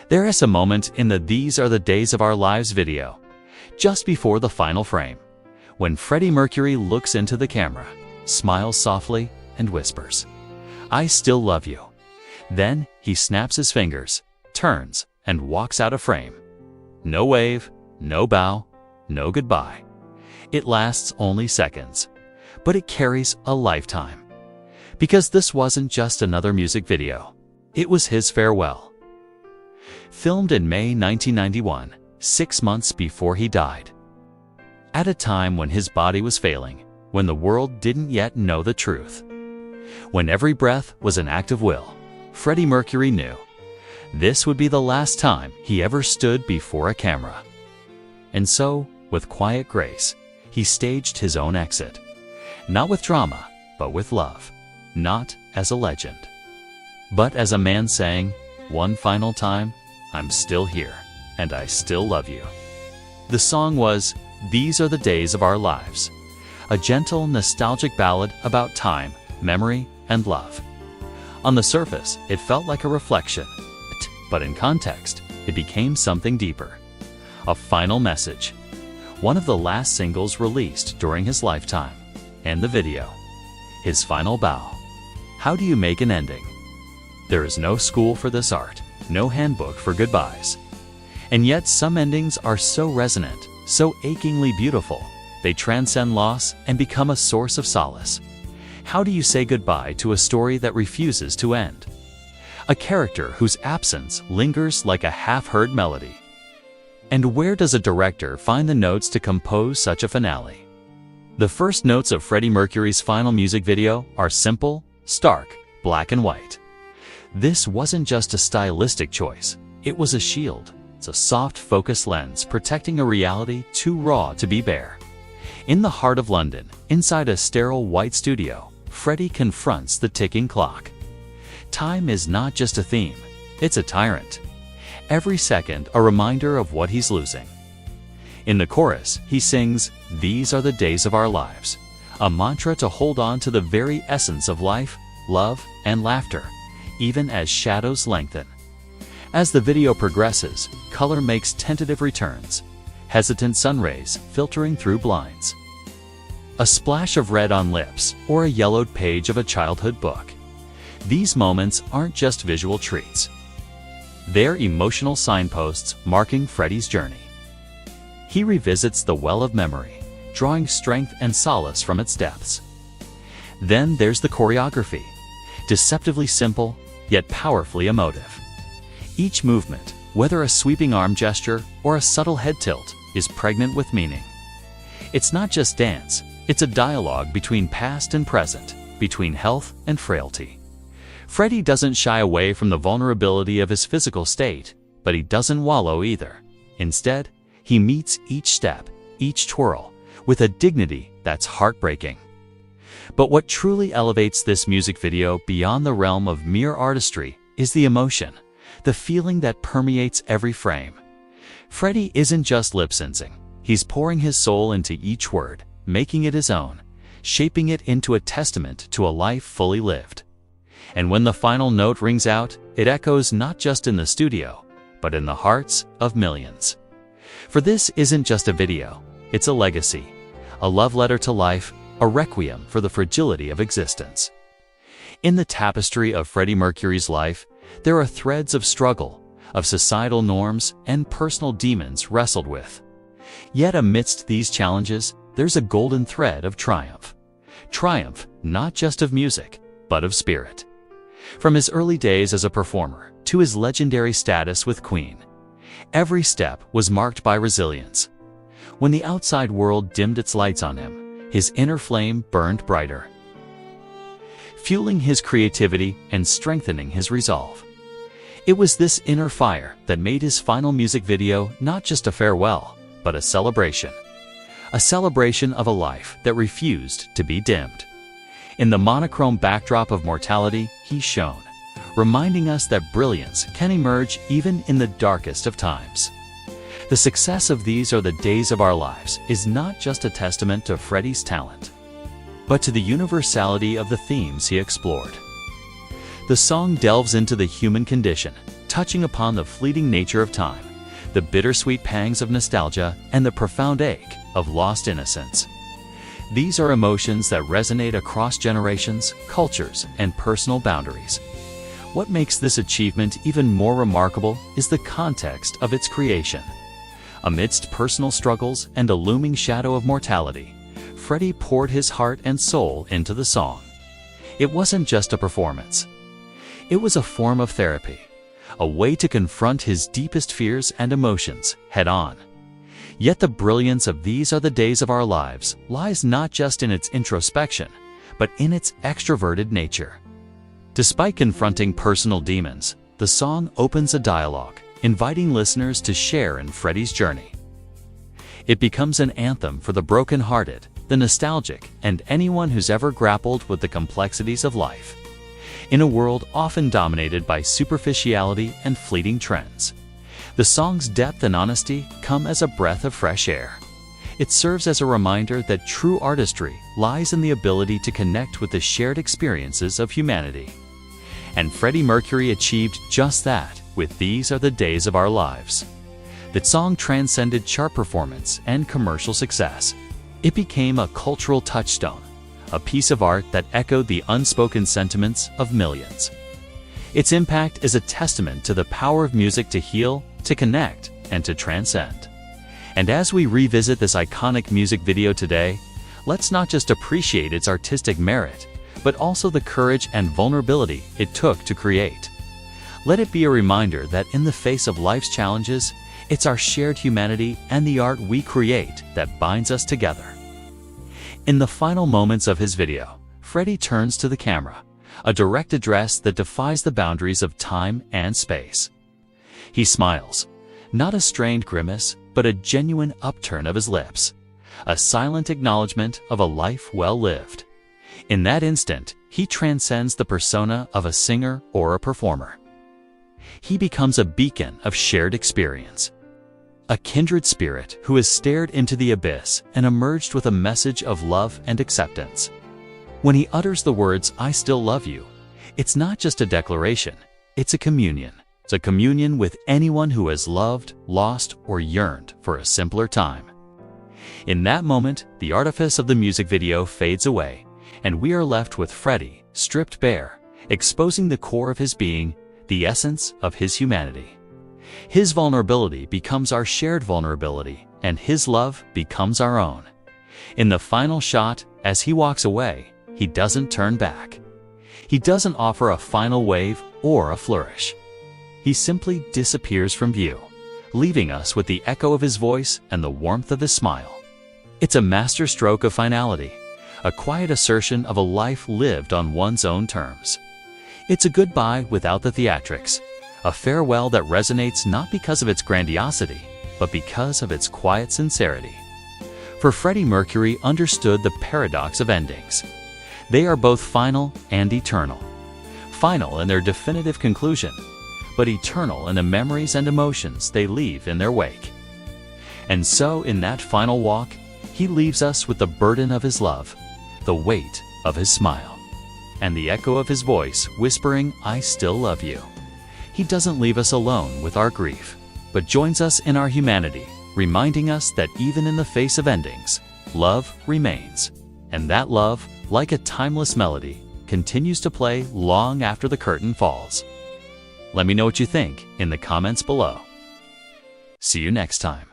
There is a moment in the "These Are the Days of Our Lives" video, just before the final frame, when Freddie Mercury looks into the camera, smiles softly, and whispers, "I still love you." Then he snaps his fingers, turns, and walks out of frame. No wave, no bow, no goodbye. It lasts only seconds, but it carries a lifetime. Because this wasn't just another music video. It was his farewell. Filmed in May 1991, 6 months before he died. At a time when his body was failing, when the world didn't yet know the truth. When every breath was an act of will, Freddie Mercury knew this would be the last time he ever stood before a camera. And so, with quiet grace, he staged his own exit. Not with drama, but with love. Not as a legend, but as a man saying, one final time, "I'm still here, and I still love you." The song was "These Are the Days of Our Lives," a gentle, nostalgic ballad about time, memory, and love. On the surface, it felt like a reflection, but in context, it became something deeper. A final message. One of the last singles released during his lifetime, and the video. His final bow. How do you make an ending? There is no school for this art, no handbook for goodbyes. And yet some endings are so resonant, so achingly beautiful, they transcend loss and become a source of solace. How do you say goodbye to a story that refuses to end? A character whose absence lingers like a half-heard melody. And where does a director find the notes to compose such a finale? The first notes of Freddie Mercury's final music video are simple, stark, black and white. This wasn't just a stylistic choice, it was a shield. It's a soft focus lens protecting a reality too raw to be bare. In the heart of London, inside a sterile white studio, Freddie confronts the ticking clock. Time is not just a theme, it's a tyrant. Every second a reminder of what he's losing. In the chorus, he sings, "These are the days of our lives," a mantra to hold on to the very essence of life, love, and laughter, even as shadows lengthen. As the video progresses, color makes tentative returns, hesitant sun rays filtering through blinds. A splash of red on lips, or a yellowed page of a childhood book. These moments aren't just visual treats. They're emotional signposts marking Freddie's journey. He revisits the well of memory, drawing strength and solace from its depths. Then there's the choreography, deceptively simple, yet powerfully emotive. Each movement, whether a sweeping arm gesture or a subtle head tilt, is pregnant with meaning. It's not just dance, it's a dialogue between past and present, between health and frailty. Freddie doesn't shy away from the vulnerability of his physical state, but he doesn't wallow either. Instead, he meets each step, each twirl, with a dignity that's heartbreaking. But what truly elevates this music video beyond the realm of mere artistry is the emotion, the feeling that permeates every frame. Freddie isn't just lip-syncing, he's pouring his soul into each word, making it his own, shaping it into a testament to a life fully lived. And when the final note rings out, it echoes not just in the studio, but in the hearts of millions. For this isn't just a video, it's a legacy, a love letter to life, a requiem for the fragility of existence. In the tapestry of Freddie Mercury's life, there are threads of struggle, of societal norms, and personal demons wrestled with. Yet amidst these challenges, there's a golden thread of triumph. Triumph not just of music, but of spirit. From his early days as a performer to his legendary status with Queen, every step was marked by resilience. When the outside world dimmed its lights on him, his inner flame burned brighter, fueling his creativity and strengthening his resolve. It was this inner fire that made his final music video not just a farewell, but a celebration. A celebration of a life that refused to be dimmed. In the monochrome backdrop of mortality, he shone, reminding us that brilliance can emerge even in the darkest of times. The success of These Are the Days of Our Lives is not just a testament to Freddie's talent, but to the universality of the themes he explored. The song delves into the human condition, touching upon the fleeting nature of time, the bittersweet pangs of nostalgia, and the profound ache of lost innocence. These are emotions that resonate across generations, cultures, and personal boundaries. What makes this achievement even more remarkable is the context of its creation. Amidst personal struggles and a looming shadow of mortality, Freddie poured his heart and soul into the song. It wasn't just a performance. It was a form of therapy, a way to confront his deepest fears and emotions head-on. Yet the brilliance of These Are the Days of Our Lives lies not just in its introspection, but in its extroverted nature. Despite confronting personal demons, the song opens a dialogue, inviting listeners to share in Freddie's journey. It becomes an anthem for the broken-hearted, the nostalgic, and anyone who's ever grappled with the complexities of life. In a world often dominated by superficiality and fleeting trends, the song's depth and honesty come as a breath of fresh air. It serves as a reminder that true artistry lies in the ability to connect with the shared experiences of humanity. And Freddie Mercury achieved just that with These Are the Days of Our Lives. The song transcended chart performance and commercial success. It became a cultural touchstone, a piece of art that echoed the unspoken sentiments of millions. Its impact is a testament to the power of music to heal, to connect, and to transcend. And as we revisit this iconic music video today, let's not just appreciate its artistic merit, but also the courage and vulnerability it took to create. Let it be a reminder that in the face of life's challenges, it's our shared humanity and the art we create that binds us together. In the final moments of his video, Freddie turns to the camera, a direct address that defies the boundaries of time and space. He smiles, not a strained grimace, but a genuine upturn of his lips, a silent acknowledgement of a life well lived. In that instant, he transcends the persona of a singer or a performer. He becomes a beacon of shared experience, a kindred spirit who has stared into the abyss and emerged with a message of love and acceptance. When he utters the words, "I still love you," it's not just a declaration, it's a communion. It's a communion with anyone who has loved, lost, or yearned for a simpler time. In that moment, the artifice of the music video fades away, and we are left with Freddie, stripped bare, exposing the core of his being, the essence of his humanity. His vulnerability becomes our shared vulnerability, and his love becomes our own. In the final shot, as he walks away, he doesn't turn back. He doesn't offer a final wave or a flourish. He simply disappears from view, leaving us with the echo of his voice and the warmth of his smile. It's a masterstroke of finality, a quiet assertion of a life lived on one's own terms. It's a goodbye without the theatrics, a farewell that resonates not because of its grandiosity, but because of its quiet sincerity. For Freddie Mercury understood the paradox of endings. They are both final and eternal. Final in their definitive conclusion, but eternal in the memories and emotions they leave in their wake. And so, in that final walk, he leaves us with the burden of his love, the weight of his smile, and the echo of his voice whispering, "I still love you." He doesn't leave us alone with our grief, but joins us in our humanity, reminding us that even in the face of endings, love remains. And that love, like a timeless melody, continues to play long after the curtain falls. Let me know what you think in the comments below. See you next time.